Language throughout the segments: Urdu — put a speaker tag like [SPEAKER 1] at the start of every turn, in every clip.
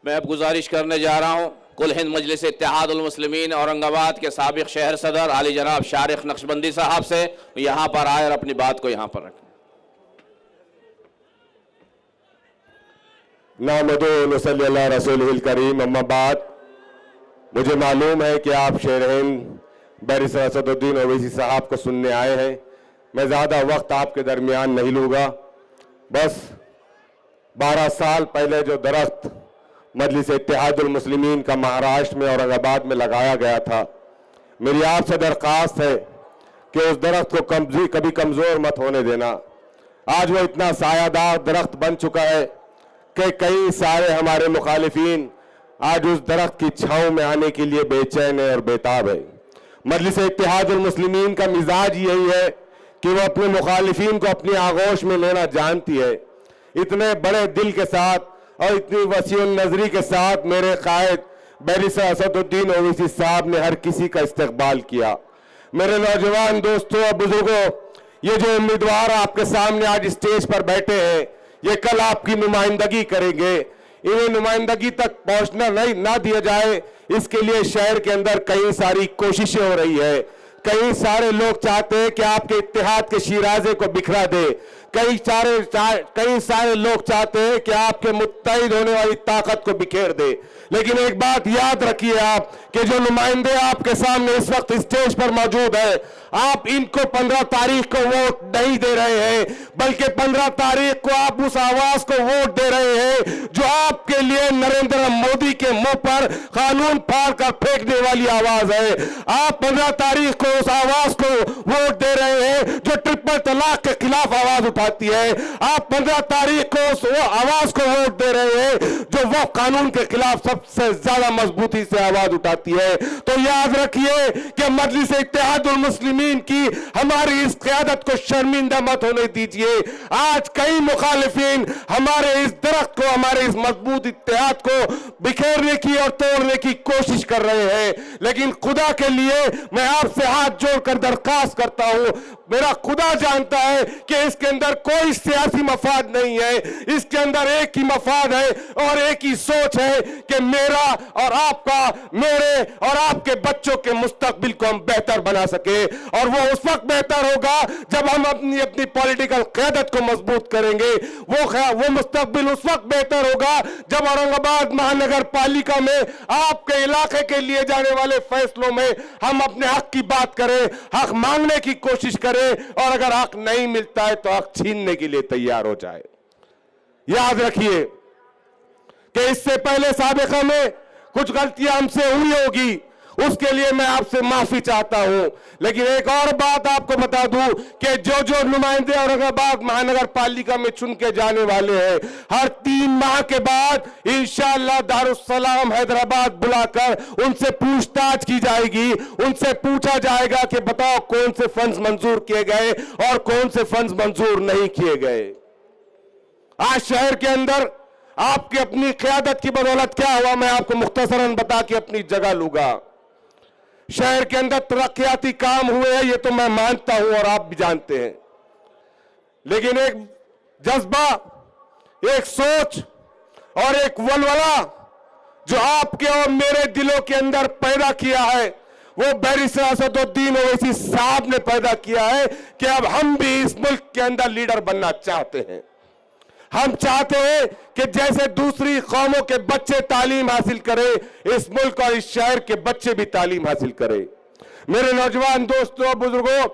[SPEAKER 1] میں اب گزارش کرنے جا رہا ہوں کل ہند مجلس اتحاد المسلمین اورنگ آباد کے سابق شہر صدر علی جناب شارق نقشبندی صاحب سے یہاں پر آئے اور اپنی بات کو یہاں پر رکھیں۔
[SPEAKER 2] نحمدہ و نصلی علی رسولہ الکریم، اما بعد، مجھے معلوم ہے کہ آپ شیر ہند بیرسٹر اسد الدین اویسی صاحب کو سننے آئے ہیں۔ میں زیادہ وقت آپ کے درمیان نہیں لوں گا، بس 12 سال پہلے جو درخت مجلس اتحاد المسلمین کا مہاراشٹر میں اورنگ آباد میں لگایا گیا تھا، میری آپ سے درخواست ہے کہ اس درخت کو کبھی کمزور مت ہونے دینا۔ آج وہ اتنا سایہ دار درخت بن چکا ہے کہ کئی سارے ہمارے مخالفین آج اس درخت کی چھاؤں میں آنے کے لیے بے چین ہے اور بیتاب ہے۔ مجلس اتحاد المسلمین کا مزاج یہی ہے کہ وہ اپنے مخالفین کو اپنی آغوش میں لینا جانتی ہے۔ اتنے بڑے دل کے ساتھ اور اتنی وسیع النظری کے ساتھ میرے قائد بیرسٹر اسد الدین اویسی صاحب نے ہر کسی کا استقبال کیا۔ میرے نوجوان دوستوں اور بزرگوں، یہ جو امیدوار آپ کے سامنے آج اسٹیج پر بیٹھے ہیں، یہ کل آپ کی نمائندگی کریں گے۔ انہیں نمائندگی تک پہنچنا نہ دیا جائے، اس کے لیے شہر کے اندر کئی ساری کوششیں ہو رہی ہے۔ کئی سارے لوگ چاہتے ہیں کہ آپ کے اتحاد کے شیرازے کو بکھرا دے۔ کئی سارے لوگ چاہتے ہیں کہ آپ کے متحد ہونے والی طاقت کو بکھیر دے۔ لیکن ایک بات یاد رکھیے آپ کہ جو نمائندے آپ کے سامنے اس وقت اسٹیج پر موجود ہیں، آپ ان کو 15 تاریخ کو ووٹ نہیں دے رہے ہیں، بلکہ 15 تاریخ کو آپ اس آواز کو ووٹ دے رہے ہیں جو آپ کے لیے نریندر مودی کے منہ پر قانون پھاڑ کر پھینکنے والی آواز ہے۔ آپ 15 تاریخ کو اس آواز کو ووٹ دے رہے ہیں جو ٹرپل طلاق کے خلاف آواز اٹھاتی ہے۔ آپ 15 تاریخ کو اس آواز کو ووٹ دے رہے ہیں جو وقف قانون کے خلاف سب سے زیادہ مضبوطی سے آواز اٹھاتی ہے۔ تو یاد رکھیے کہ مجلس اتحاد المسلمین کی ہماری اس قیادت کو شرمندہ مت ہونے دیجیے۔ آج کئی مخالفین ہمارے اس درخت کو، ہمارے اس مضبوط اتحاد کو بکھیرنے کی اور توڑنے کی کوشش کر رہے ہیں، لیکن خدا کے لیے میں آپ سے ہاتھ جوڑ کر درخواست کرتا ہوں، میرا خدا جانتا ہے کہ اس کے اندر کوئی سیاسی مفاد نہیں ہے، اس کے اندر ایک ہی مفاد ہے اور ایک ہی سوچ ہے کہ میرا اور آپ کا، میرے اور آپ کے بچوں کے مستقبل کو ہم بہتر بنا سکے، اور وہ اس وقت بہتر ہوگا جب ہم اپنی پولیٹیکل قیادت کو مضبوط کریں گے۔ وہ مستقبل اس وقت بہتر ہوگا جب اورنگ آباد مہانگر پالیکا میں آپ کے علاقے کے لیے جانے والے فیصلوں میں ہم اپنے حق کی بات کریں، حق مانگنے کی کوشش کریں، اور اگر حق نہیں ملتا ہے تو حق چھیننے کے لیے تیار ہو جائے۔ یاد رکھیے کہ اس سے پہلے سابقہ میں کچھ غلطیاں ہم سے ہوئی ہوگی، اس کے لیے میں آپ سے معافی چاہتا ہوں، لیکن ایک اور بات آپ کو بتا دوں کہ جو نمائندے اورنگ آباد مہانگر پالیکا میں چن کے جانے والے ہیں، ہر 3 ماہ کے بعد انشاءاللہ دارالسلام حیدرآباد بلا کر ان سے پوچھ تاچھ کی جائے گی، ان سے پوچھا جائے گا کہ بتاؤ کون سے فنڈز منظور کیے گئے اور کون سے فنڈز منظور نہیں کیے گئے۔ آج شہر کے اندر آپ کی اپنی قیادت کی بدولت کیا ہوا، میں آپ کو مختصراً بتا کے اپنی جگہ لوں گا۔ شہر کے اندر ترقیاتی کام ہوئے ہیں، یہ تو میں مانتا ہوں اور آپ بھی جانتے ہیں، لیکن ایک جذبہ، ایک سوچ اور ایک ولولہ جو آپ کے اور میرے دلوں کے اندر پیدا کیا ہے، وہ بیرسٹر اسد الدین اویسی صاحب نے پیدا کیا ہے کہ اب ہم بھی اس ملک کے اندر لیڈر بننا چاہتے ہیں۔ ہم چاہتے ہیں کہ جیسے دوسری قوموں کے بچے تعلیم حاصل کریں، اس ملک اور اس شہر کے بچے بھی تعلیم حاصل کریں۔ میرے نوجوان دوستوں اور بزرگوں،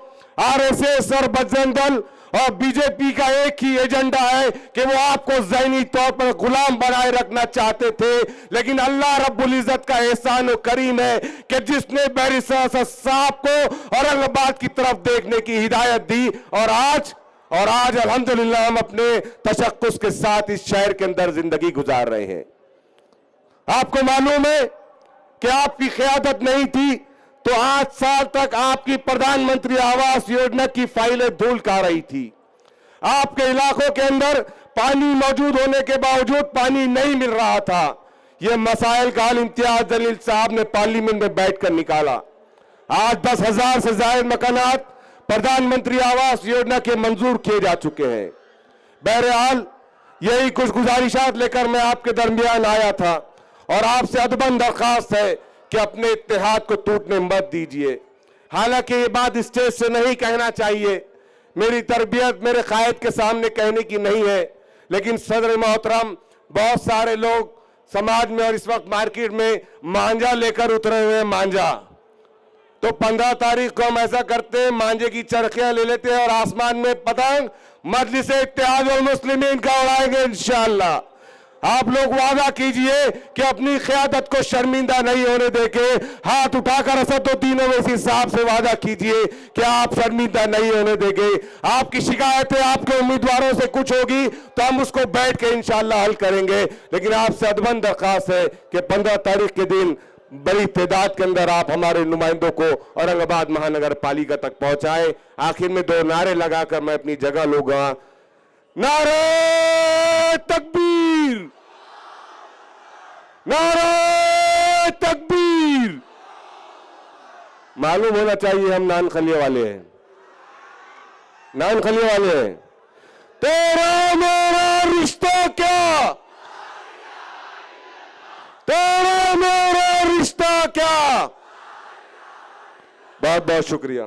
[SPEAKER 2] RSS اور بجرنگ دل اور BJP کا ایک ہی ایجنڈا ہے کہ وہ آپ کو ذہنی طور پر غلام بنائے رکھنا چاہتے تھے، لیکن اللہ رب العزت کا احسان و کریم ہے کہ جس نے بیرسٹر اسد صاحب کو اورنگ آباد کی طرف دیکھنے کی ہدایت دی، اور آج الحمدللہ ہم اپنے تشخص کے ساتھ اس شہر کے اندر زندگی گزار رہے ہیں۔ آپ کو معلوم ہے کہ آپ کی قیادت نہیں تھی تو 8 سال تک آپ کی پردھان منتری آواس یوجنا کی فائلیں دھول کھا رہی تھی۔ آپ کے علاقوں کے اندر پانی موجود ہونے کے باوجود پانی نہیں مل رہا تھا۔ یہ مسائل کا حل امتیاز جلیل صاحب نے پارلیمنٹ میں بیٹھ کر نکالا۔ آج 10,000 سے زائد مکانات پردھان منتری آواس یوجنا کے منظور کیے جا چکے ہیں۔ بہرحال یہی کچھ گزارشات لے کر میں آپ کے درمیان آیا تھا۔ اور آپ سے ادباً درخواست ہے کہ اپنے اتحاد کو ٹوٹنے مت دیجیے. حالانکہ یہ بات اسٹیج سے نہیں کہنا چاہیے, میری تربیت میرے قائد کے سامنے کہنے کی نہیں ہے, لیکن صدر محترم بہت سارے لوگ سماج میں اور اس وقت مارکیٹ میں مانجا لے کر اترے ہوئے ہیں. مانجا تو 15 تاریخ کو ہم ایسا کرتے ہیں, مانجے کی چرخیاں لے لیتے ہیں اور آسمان میں پتنگ مجلس اتحاد المسلمین کا اڑائیں گے انشاءاللہ. آپ لوگ وعدہ کیجئے کہ اپنی قیادت کو شرمندہ نہیں ہونے دے کے ہاتھ اٹھا کر اسد الدین اویسی صاحب سے وعدہ کیجئے کہ آپ شرمندہ نہیں ہونے دیں گے. آپ کی شکایتیں آپ کے امیدواروں سے کچھ ہوگی تو ہم اس کو بیٹھ کے انشاءاللہ حل کریں گے, لیکن آپ سے ادباً درخواست ہے کہ 15 تاریخ کے دن بڑی تعداد کے اندر آپ ہمارے نمائندوں کو اورنگ آباد مہانگر پالیکا تک پہنچائیں. آخر میں 2 نعرے لگا کر میں اپنی جگہ لوں گا. نعرہ تکبیر, نعرہ تکبیر. معلوم ہونا چاہیے ہم نان خلیے والے ہیں, نان خلیے والے ہیں. تیرا میرا رشتہ کیا, تیرا میرا رشتہ کیا. بہت بہت شکریہ.